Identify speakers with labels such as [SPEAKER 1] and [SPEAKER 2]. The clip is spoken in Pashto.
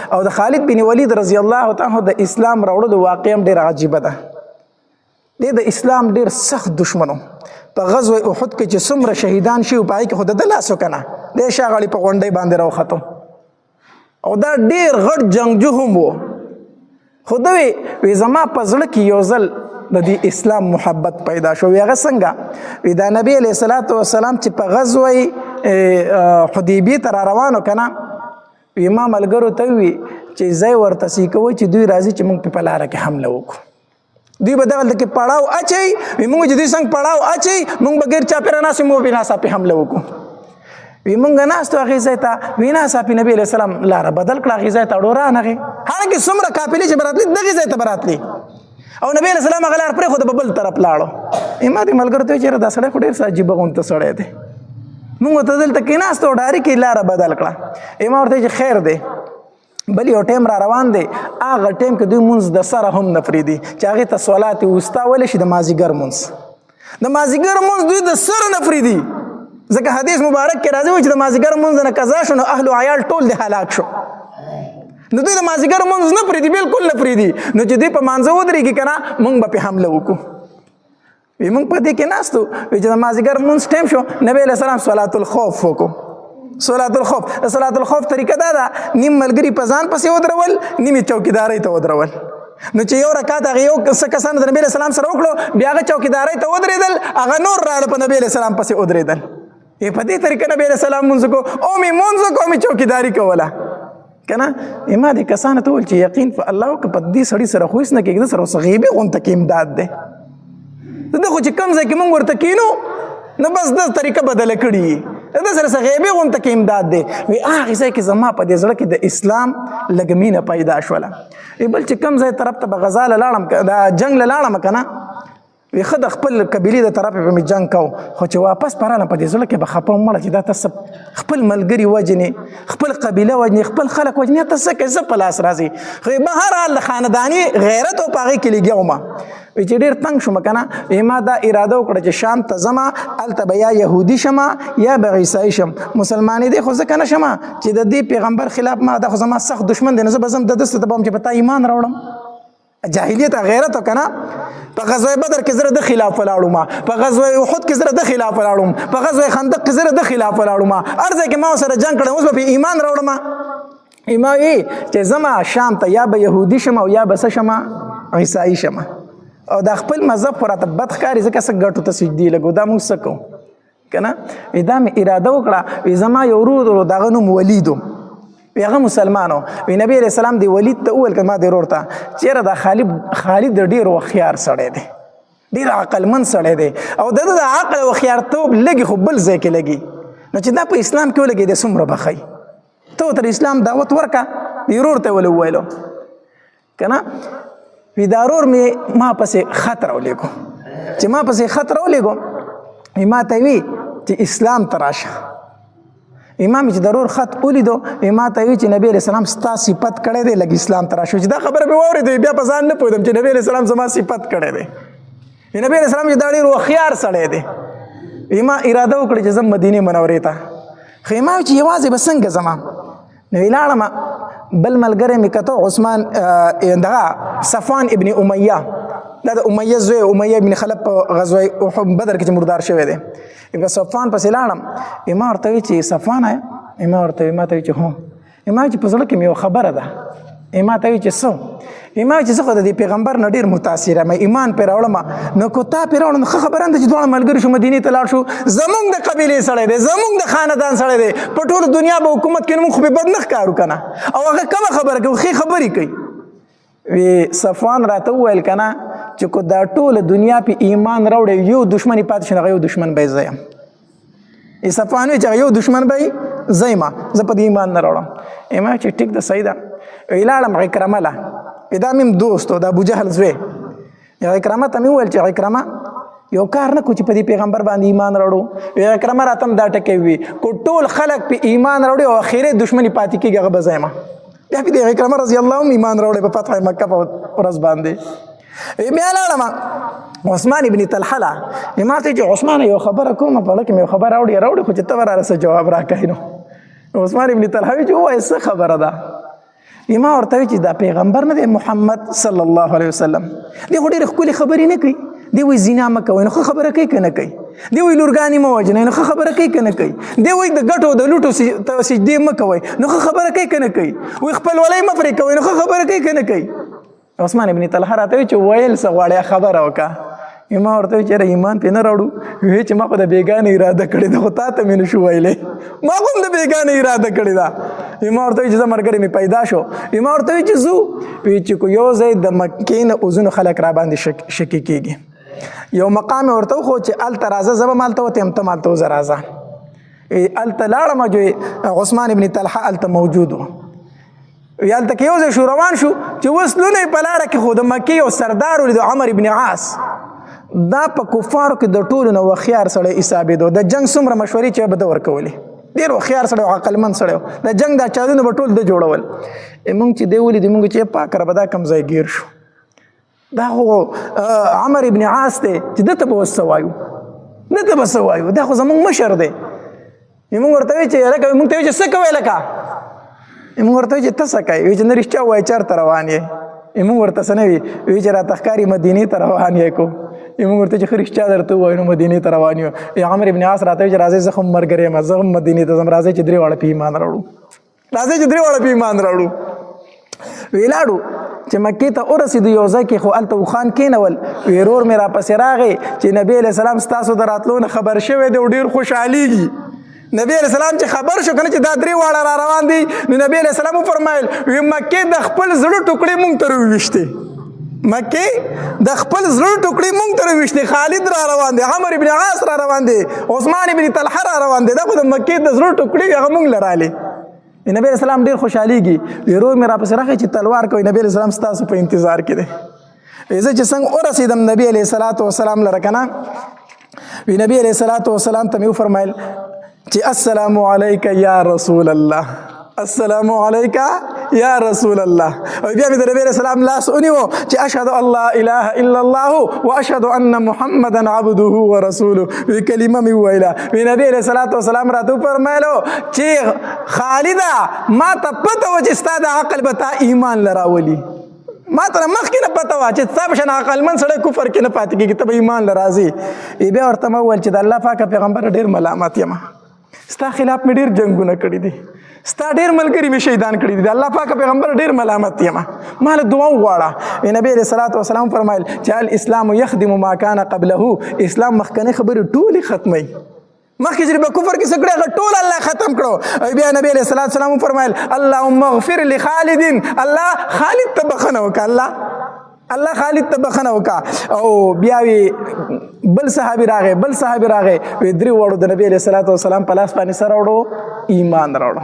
[SPEAKER 1] او د خالد بن ولید رضی الله تعالی د اسلام راوړلو واقعه ډېر عجیبه ده. د اسلام ډېر سخت دشمنو په غزوه احد کې چې څومره شهیدان شي په هغې کې خو د لاس وکنه د شاغړي په غونډۍ باندې راوختو او دا ډېر غټ جنګجو هم و. خو ده وی زما په زړه کې یو ځل د دې اسلام محبت پیدا شو. وی هغه څنګه؟ وی دا نبی علیه الصلاة والسلام چې په غزوه حدیبیې ته را روانو که نه، وی ما ملګرو ته وی چې ځای ورته سی کوئ چې دوی راځي چې موږ په لاره کې حمله وکړو. دوی به دغلته کې پړاو اچوي، وی موږ چې دوی څنګه پړاو اچوي موږ به ګیر چاپېره ناست وي، موږ به ناڅاپي حمله وکړو. وی موږ ناست وو هغې ځای ته، وی ناڅاپي نبي علیه السلام لاره بدل کړه، هغې ځای ته اړو رانغې. حالانکې څومره قافلې چې به راتلې دغې ځای ته به راتلې او نبي علیه السلام هغه لار پرېښوده به بل طرف لاړو. ما دې ملګرو ته ویل چېرې دا سړی خو ډېر څه عجیبه غونته سړی دی، موږ ورته دلته کېناستو او ډارې کې لاره بدل کړه. ما ورته چې خیر دی بل یو ټیم را روان دی، هغه ټیم کې دوی مونځ د سره هم نه پرېږدي چې هغې ته صلات وسطی ویلی شي، د مازدیګر مونځ. د مازدیګر مونځ دوی د سره نه پرېږدي، ځکه حدیث مبارک کې راځي چې د مازدیګر مونځ نه قضا شو نو اهل و عیال ټول د هلاک شو. نو دوی د مازدیګر مونځ نه پرېږدي، بالکل نه پرېږدي. نو چې دوی په مانځه ودرېږي که نه موږ به پرې حمله وکړو. وی موږ په دې کې ناست وو، وی چې د مازدیګر مونځ ټیم شو نبی علیه السلام صلات الخوف وکړو. صلات الخوف، د صلات الخوف طریقه دا ده نیم ملګري په ځان پسې ودرول، نیم چوکیدارۍ ته ودرول. نو چې یو رکعت هغه یو څه کسانو د نبي علیه السلام سره وکړو، بیا هغه چوکیدارۍ ته ودرېدل، هغه نور راغله په نبي علیه السلام پسې ودرېدل. په دې طریقه نبي علیه السلام مونځ وکړو، او مې مونځ وکړو او مې چوکیداري کوله که نه. ما دې کسانو ته وویل چې یقین په الله وکړه په دې سړي سره خو هېڅ نه کېږي، ده سره اوس غیبي غونته کې امداد دی. ده خو چې کوم ځای کې موږ ورته کینو نو بس ده طریقه بدله کړي، ده سره څه غیبي غونته کې امداد دی. وی هغې ځای کې زما په دې زړه کې د اسلام لږ مینه پیدا شوله. بل چې کوم ځای طرف ته به غزا له لاړم، د جنګ له لاړم که نه، وی ښه د خپل قبیلې د طرفې به مې جنګ کو، خو چې واپس په رالم په دې زړه کې به خفه وم مړه چې دا ته خپل ملګري وجنې، خپل قبیله وجنې، خپل خلک وجنې، ته څه کوې، څه په لاس راځي. خو بهرحال د خانداني غیرت او په هغې کې لګیا وم. وی چې ډېر تنګ شوم که نه، ما دا اراده وکړه چې شام ته ځمه، هلته به یا یهودي شمه یا به عیسایي شم. مسلمانېدی خو ځکه نه شمه چې د دې پیغمبر خلاف ما دا خو زما سخت دشمن دی، نو زه به ځم د ده ته به وم چې په تا ایمان راوړم. جاهلیت غیرت وکنه. په غزوه بدر کې زره د خلاف ولاړم، په غزوه احد کې زره د خلاف ولاړم، په غزوه خندق کې زره د خلاف ولاړم، هر ځای کې ما سره جنگ کړی، اوس به ایمان راوړم. ما وی چې زما شام ته یا به یهودي شم او یا به څه شم عیسایي شم، او دا خپل مذهب خو راته بد ښکاري، ځکه څه ګټو ته سجدې لګو، دا موږ څه کوو که نه. دا مې اراده وکړه، وی زما یو ورور د هغه نوم ولید و، هغه مسلمانو. وی نبی علیه السلام دی ولید ته وویل که ما دې ورور ته چېرې دا خالد د ډېر هوښیار سړی دی، ډېر عقلمند سړی دی، او د ده د عقل او هوښیارتوب لږې خو بل ځای کې لګي، نو چې دا په اسلام کې ولګېدی څومره به ښایي. ته ورته اسلام دعوت ورکړه، د ورور ته ولې وویلو که نه. وی دا ورور مې ما پسې خط راولېږو، چې ما پسې خط راولېږو، وی ما ته وی چې اسلام ته راشه. امام چې ضرور خط ولیدو، ما ته وی چې نبی علیه السلام ستا صفت کړی دی، لږ اسلام ته راشو. چې دا خبره مې واورېده بیا په ځان نه پوهېدم چې نبی علیه السلام زما صفت کړی دی. نبی علیه السلام چې دا ډېر هوښیار سړی دی. ما اراده وکړه چې زه مدینې منورې ته. خو ما وی چې یوازې به څنګه ځمه، نو ولاړم. بل ملګری مې کته عثمان دغه صفوان ابن امیه، دا د امیه زوی امیه ابن خلف په غزوه بدر کې چې مردار شوی دی. په صفوان پسې لاړم، ما ورته وی چې صفوان ما ورته وی چې هو، ما چې په زړه کې مې یو خبره ده. ما ته وی چې څه؟ ما چې زه خو د دې پیغمبر نه ډېر متاثره یم، ایمان پرې راوړم. نو که تا پرې راوړم نو ښه خبره ده چې دواړه ملګري شو مدینې ته لاړ شو. زمونږ د قبیلې سړی دی، زمونږ د خاندان سړی دی، په ټوله دنیا به حکومت کوي، موږ خو بې بد نه ښکارو که نه، او هغه کومه خبره کوي، ښې خبرې کوي. وی صفوان راته وویل که نه چې که دا ټوله دنیا پې ایمان راوړی یو دښمن یې پاتې شي، هغه یو دښمن به یې زه یم. صفوان وی چې هغه یو دښمن به یې زه یم، زه په دې ایمان نه راوړم. ما چې ټیک ده صحیح ده. ولاړم عکرمه له، دا مې دوست و، د ابوجهل زوی. عکرمه ته مې وویل چې عکرمه یو کار نه کوو چې په دې پیغمبر باندې ایمان راوړو. عکرمه راته هم دا ټکی وي، که ټول خلک پې ایمان راوړي او اخري دښمن یې پاتې کېږي، هغه به زه یم. بیا پې د عکرمه رضی الله هم ایمان راوړی په فتح مکه په ورځ باندې. بیا لاړم عثمان ابن طلحه له، ما ته چې عثمان یو خبره کوم، په لکه مې یو خبره راوړي، خو چې ته به راسه جواب راکوې. نو عثمان ابن طلحه وایي چې ووایه څه خبره ده؟ ما ورته وی چې دا پیغمبر نه دی محمد صلی الله علیه وسلم دی خو ډېرې ښکلې خبرې نه کوي دی وایي زنا مه کوئ نو ښه خبره کوي که نه کوي دی وایي لورګانې مه وژنئ نو ښه خبره کوي که نه کوي دی وایي د ګټو د لوټو سجدې مه کوئ نو ښه خبره کوي که نه کوي وایي خپلولۍ مه پرې کوئ نو ښه خبره کوي که نه کوي عثمان ابن طلحه راته وایي چې ویل څه غواړې خبره وکړه ما ورته وایي چې یاره ایمان پرې نه راوړو وایي چې ما خو د بېګانې اراده کړې ده خو تا ته مې نه شو ویلی ما خو هم د بېګانې اراده کړې ده ما ورته وایي چې زه ملګری مې پیدا شو ما ورته وایي چې ځو وایي چې کو یو ځای د مکې نه اوزونو خلک را باندې شکي کېږي یو مقام ورته وخو چې هلته راځه زه به هم هلته وتیم ته هم هلته وځه راځه هلته لاړم عثمان ابن طلحه هلته موجود و هلته کې یو ځای شو روان شو چې اوس لونه یې په لاره کې خو د مکې یو سردار ولیدو عمر ابن عاص دا په کفارو کې د ټولو نه هوښیار سړی حسابېدو د جنګ څومره مشورې چې به ده ورکولې ډېر هوښیار سړی او عقلمند سړی د جنګ دا چادونه به ټول ده جوړول موږ چې دی ولیدو موږ چې پاک ربه دا کوم ځای ګیر شو دا خو عمر ابن عاص دی چې ده ته به اوس څه وایو ده ته به څه وایو دا خو زموږ مشر دی موږ ورته وایو چې لکه موږ ته وایو چې څه کوې لکه موږ ورته وایو چې ته څه کوې وایي چې نه رښتیا ووایه چېرته روان یې موږ ورته څه نه وي وایي چې راته ښکاري مدینې ته روان یې کو موږ ورته چې ښه رښتیا درته ووایو نو مدینې ته روان یو عمر ابن عاص راته وایي چې راځئ زه خو هم ملګری یم زه هم مدینې ته ځم راځئ چې درې واړه په ایمان راوړو راځئ چې درې واړه په ایمان راوړو ویلاړو چې مکې ته ورسېدو یو ځای کې خو هلته اوښان کېنول وی ورور مې راپسې راغی چې نبي علیه السلام ستاسو د راتلو نه خبر شوی دی او ډېر خوشحالېږي نبی علیه السلام چې خبر شو که نه چې دا درې واړه را روان دي نو نبي علیه السلام وفرمایل وی مکې د خپل زړه ټوکړې مونږ ته راوویشتې مکې د خپل زړه ټوکړې مونږ ته راوویشتې خالد را روان دی عمر ابن عاص را روان دی عثمان ابن طلحه را روان دی دا خو د مکې د زړه ټوکړې هغه مونږ له رالې نبی علیه السلام ډېر خوشحالېږي ورور مې راپسې راغی چې تلوار کوي نبی علیه السلام ستاسو په انتظار کې دی زه چې څنګه ورسېدم نبی علیه الصلاة وسلام لره که نه وی نبی علیه الصلاة وسلام ته مې وفرمیل چې السلام علیک یا رسول الله السلام علیک یا رسول الله او بیا مې د نبی علیه السلام لاس ونیو چې اشهد ان لا اله الا الله واشهد ان محمدا عبده ورسوله وی کلمه مې وویله وی نبی علیه الصلاة وسلام راته وفرمیلو چې خالده ما ته پته وه چې ستا د عقل به تا ایمان له راولي ما ته مخکې نه پته وه چې ستا په شان عقلمند سړی کفر کې نه پاتې کېږي ته به ایمان له راځې بیا ورته ما وویل چې د الله پاکه پیغمبره ډېر ملامت یم ستا خلاف مې ډېر جنګونه کړي دي ستا ډېر ملګري مې شهیدان کړي دي د الله پاکه پیغمبر ډېر ملامت یم ما له دعا وغواړه نبی علیه الصلاة وسلام فرمایل چې الاسلام یخدم ما کان قبله اسلام مخکنۍ خبرې ټولې ختموي مخکې چې په کفر کې څه کړي هغه ټول الله ختم کړو بیا نبی علیه الصلاة وسلام فرمایل اللهم اغفر لخالد الله خالد ته بخښنه وکړه الله خالد ته بخښنه وکړه او بیا وی بل صحابي راغی وی درې واړو د نبی علیه الصلاة وسلام په لاس باندې سره وړو ایمان راوړو